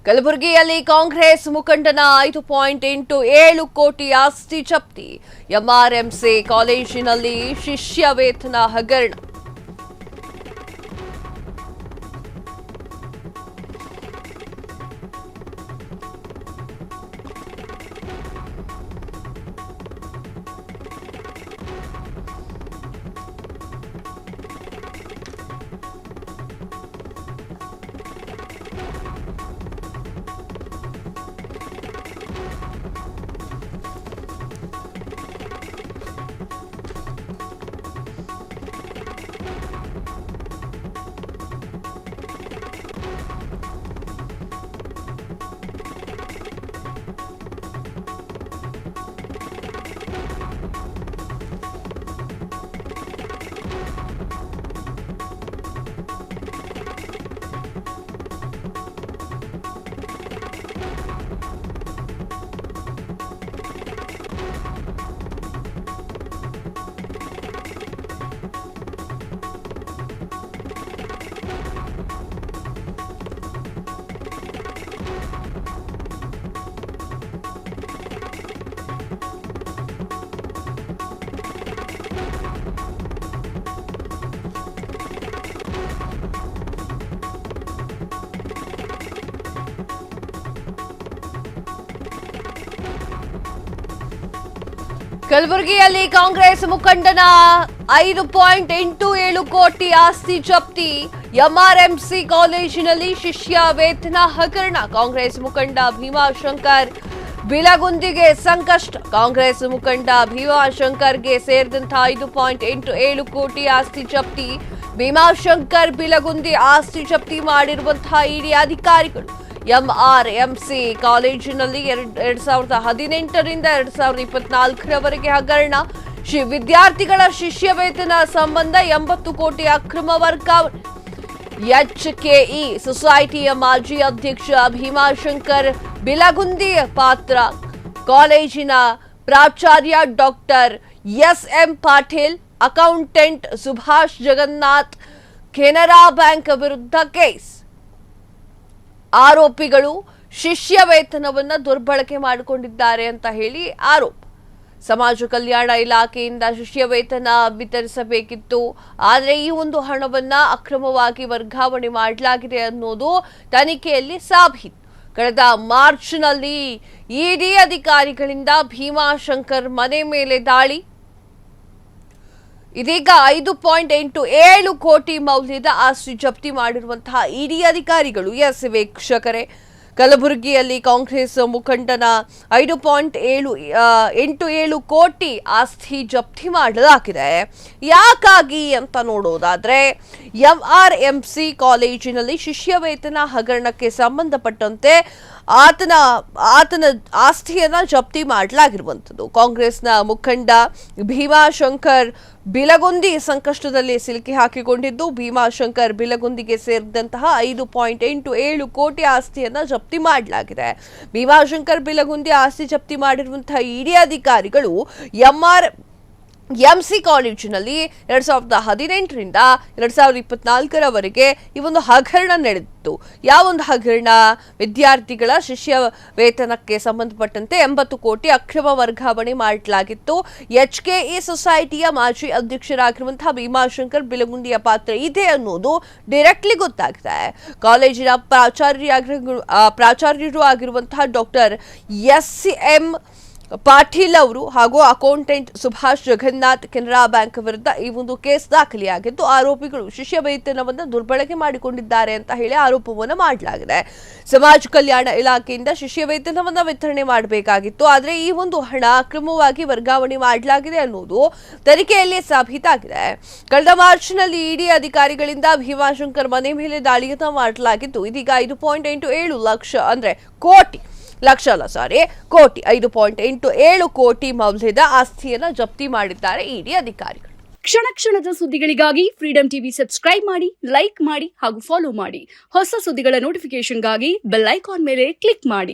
ಕಲಬುರಗಿಯಲ್ಲಿ ಕಾಂಗ್ರೆಸ್ ಮುಖಂಡನ 5.87 ಕೋಟಿ ಆಸ್ತಿ ಜಪ್ತಿ. ಎಂಆರ್ಎಂಸಿ ಕಾಲೇಜಿನಲ್ಲಿ ಶಿಷ್ಯ ವೇತನ ಹಗರಣ. ಕಲಬುರಗಿಯಲ್ಲಿ ಕಾಂಗ್ರೆಸ್ ಮುಖಂಡನ 5.87 ಕೋಟಿ ಆಸ್ತಿ ಜಪ್ತಿ. ಎಂಆರ್ಎಂಸಿ ಕಾಲೇಜಿನಲ್ಲಿ ಶಿಷ್ಯ ವೇತನ ಹಗರಣ. ಕಾಂಗ್ರೆಸ್ ಮುಖಂಡ ಭೀಮಾಶಂಕರ್ ಬಿಲಗುಂದಿಗೆ ಸಂಕಷ್ಟ. ಕಾಂಗ್ರೆಸ್ ಮುಖಂಡ ಭೀಮಾಶಂಕರ್ಗೆ ಸೇರಿದಂತಹ 5.87 ಕೋಟಿ ಆಸ್ತಿ ಜಪ್ತಿ. ಭೀಮಾಶಂಕರ್ ಬಿಲಗುಂದಿ ಆಸ್ತಿ ಜಪ್ತಿ ಮಾಡಿರುವಂತಹ ಇಡಿ ಅಧಿಕಾರಿಗಳು. ಎಂಆರ್ಎಂಸಿ ಕಾಲೇಜಿನಲ್ಲಿ 2018ರಿಂದ 2024ರವರೆಗೆ ಹಗರಣ. ವಿದ್ಯಾರ್ಥಿಗಳ ಶಿಷ್ಯ ವೇತನ ಸಂಬಂಧ 80 ಕೋಟಿ ಅಕ್ರಮ ವರ್ಗಾವಣೆ. ಎಚ್ಕೆಇ ಸೊಸೈಟಿಯ ಮಾಜಿ ಅಧ್ಯಕ್ಷ ಭೀಮಾಶಂಕರ್ ಬಿಲಗುಂದಿ ಪಾತ್ರ. ಕಾಲೇಜಿನ ಪ್ರಾಚಾರ್ಯ doctor S M Patil, accountant Subhash Jagannath, Canara bank ವಿರುದ್ಧ ಕೇಸ್. ಆರೋಪಿಗಳು ಶಿಷ್ಯ ವೇತನವನ್ನು ದುರ್ಬಳಕೆ ಮಾಡಿಕೊಂಡಿದ್ದಾರೆ ಅಂತ ಹೇಳಿ ಆರೋಪ. ಸಮಾಜ ಕಲ್ಯಾಣ ಇಲಾಖೆಯಿಂದ ಶಿಷ್ಯ ವೇತನ ವಿತರಿಸಬೇಕಿತ್ತು, ಆದರೆ ಈ ಒಂದು ಹಣವನ್ನ ಅಕ್ರಮವಾಗಿ ವರ್ಗಾವಣೆ ಮಾಡಲಾಗಿದೆ ಅನ್ನೋದು ತನಿಖೆಯಲ್ಲಿ ಸಾಬೀತು. ಕಳೆದ ಮಾರ್ಚ್ನಲ್ಲಿ ಇಡಿ ಅಧಿಕಾರಿಗಳಿಂದ ಭೀಮಾಶಂಕರ್ ಮನೆ ಮೇಲೆ ದಾಳಿ. ಇದೀಗ 5.87 ಕೋಟಿ ಮೌಲ್ಯದ ಆಸ್ತಿ ಜಪ್ತಿ ಮಾಡಿರುವಂತಹ ಇಡಿ ಅಧಿಕಾರಿಗಳು. ಎಸ್ ವೀಕ್ಷಕರೇ, ಕಲಬುರಗಿಯಲ್ಲಿ ಕಾಂಗ್ರೆಸ್ ಮುಖಂಡನ 5.87 ಕೋಟಿ ಆಸ್ತಿ ಜಪ್ತಿ ಮಾಡಲಾಗಿದೆ. ಯಾಕಾಗಿ ಅಂತ ನೋಡೋದಾದ್ರೆ, ಎಂಆರ್ಎಂಸಿ ಕಾಲೇಜಿನಲ್ಲಿ ಶಿಷ್ಯ ವೇತನ ಹಗರಣಕ್ಕೆ ಸಂಬಂಧಪಟ್ಟಂತೆ ಆತನ ಆಸ್ತಿಯನ್ನ ಜಪ್ತಿ ಮಾಡಲಾಗಿರುವಂಥದ್ದು. ಕಾಂಗ್ರೆಸ್ನ ಮುಖಂಡ ಭೀಮಾಶಂಕರ್ ಬಿಲಗುಂದಿ ಸಂಕಷ್ಟದಲ್ಲಿ ಸಿಲುಕಿ ಹಾಕಿಕೊಂಡಿದ್ದು, ಭೀಮಾಶಂಕರ್ ಬಿಲಗುಂದಿಗೆ ಸೇರಿದಂತಹ 5.87 ಕೋಟಿ ಆಸ್ತಿಯನ್ನ ಜಪ್ತಿ ಮಾಡಲಾಗಿದೆ. ಭೀಮಾಶಂಕರ್ ಬಿಲಗುಂದಿ ಆಸ್ತಿ ಜಪ್ತಿ ಮಾಡಿರುವಂತಹ ಇಡಿ ಅಧಿಕಾರಿಗಳು ಎಂಸಿ ಕಾಲೇಜಿನಲ್ಲಿ 2018ರಿಂದ 2024ರವರೆಗೆ ಈ ಒಂದು ಹಗರಣ ನಡೆದಿತ್ತು. ಯಾವೊಂದು ಹಗರಣ? ವಿದ್ಯಾರ್ಥಿಗಳ ಶಿಷ್ಯ ವೇತನಕ್ಕೆ ಸಂಬಂಧಪಟ್ಟಂತೆ 80 ಕೋಟಿ ಅಕ್ರಮ ವರ್ಗಾವಣೆ ಮಾಡಲಾಗಿತ್ತು. ಎಚ್ಕೆಇ ಸೊಸೈಟಿಯ ಮಾಜಿ ಅಧ್ಯಕ್ಷರಾಗಿರುವಂತಹ ಭೀಮಾಶಂಕರ್ ಬಿಲಗುಂದಿಯ ಪಾತ್ರ ಇದೆ ಅನ್ನೋದು ಡೈರೆಕ್ಟ್ಲಿ ಗೊತ್ತಾಗಿದೆ. ಕಾಲೇಜಿನ ಪ್ರಾಚಾರ್ಯರು ಆಗಿರುವಂತಹ ಡಾಕ್ಟರ್ ಎಸ್ಎಂ ಪಾಟೀಲ್ ಅವರು ಹಾಗೂ ಅಕೌಂಟೆಂಟ್ ಸುಭಾಷ್ ಜಗನ್ನಾಥ್, ಕೆನರಾ ಬ್ಯಾಂಕ್ ವಿರುದ್ಧ ಈ ಒಂದು ಕೇಸ್ ದಾಖಲೆಯಾಗಿದ್ದು, ಆರೋಪಿಗಳು ಶಿಷ್ಯ ವೇತನವನ್ನು ದುರ್ಬಳಕೆ ಮಾಡಿಕೊಂಡಿದ್ದಾರೆ ಅಂತ ಹೇಳಿ ಆರೋಪವನ್ನು ಮಾಡಲಾಗಿದೆ. ಸಮಾಜ ಕಲ್ಯಾಣ ಇಲಾಖೆಯಿಂದ ಶಿಷ್ಯ ವೇತನವನ್ನು ವಿತರಣೆ ಮಾಡಬೇಕಾಗಿತ್ತು, ಆದರೆ ಈ ಒಂದು ಹಣ ಅಕ್ರಮವಾಗಿ ವರ್ಗಾವಣೆ ಮಾಡಲಾಗಿದೆ ಅನ್ನೋದು ತನಿಖೆಯಲ್ಲಿ ಸಾಬೀತಾಗಿದೆ. ಕಳೆದ ಮಾರ್ಚ್ನಲ್ಲಿ ಇಡಿ ಅಧಿಕಾರಿಗಳಿಂದ ಭೀಮಾಶಂಕರ್ ಮನೆ ಮೇಲೆ ದಾಳಿಯನ್ನ ಮಾಡಲಾಗಿದ್ದು, ಇದೀಗ 5.87 ಲಕ್ಷ ಅಂದ್ರೆ ಕೋಟಿ 5.87 ಕೋಟಿ ಮೌಲ್ಯದ ಆಸ್ತಿಯನ್ನ ಜಪ್ತಿ ಮಾಡಿದ್ದಾರೆ ಇಡಿ ಅಧಿಕಾರಿಗಳು. ಕ್ಷಣ ಕ್ಷಣದ ಸುದ್ದಿಗಳಿಗಾಗಿ ಫ್ರೀಡಂ ಟಿವಿ ಸಬ್ಸ್ಕ್ರೈಬ್ ಮಾಡಿ, ಲೈಕ್ ಮಾಡಿ ಹಾಗೂ ಫಾಲೋ ಮಾಡಿ. ಹೊಸ ಸುದ್ದಿಗಳ ನೋಟಿಫಿಕೇಶನ್ಗಾಗಿ ಬೆಲ್ ಐಕಾನ್ ಮೇಲೆ ಕ್ಲಿಕ್ ಮಾಡಿ.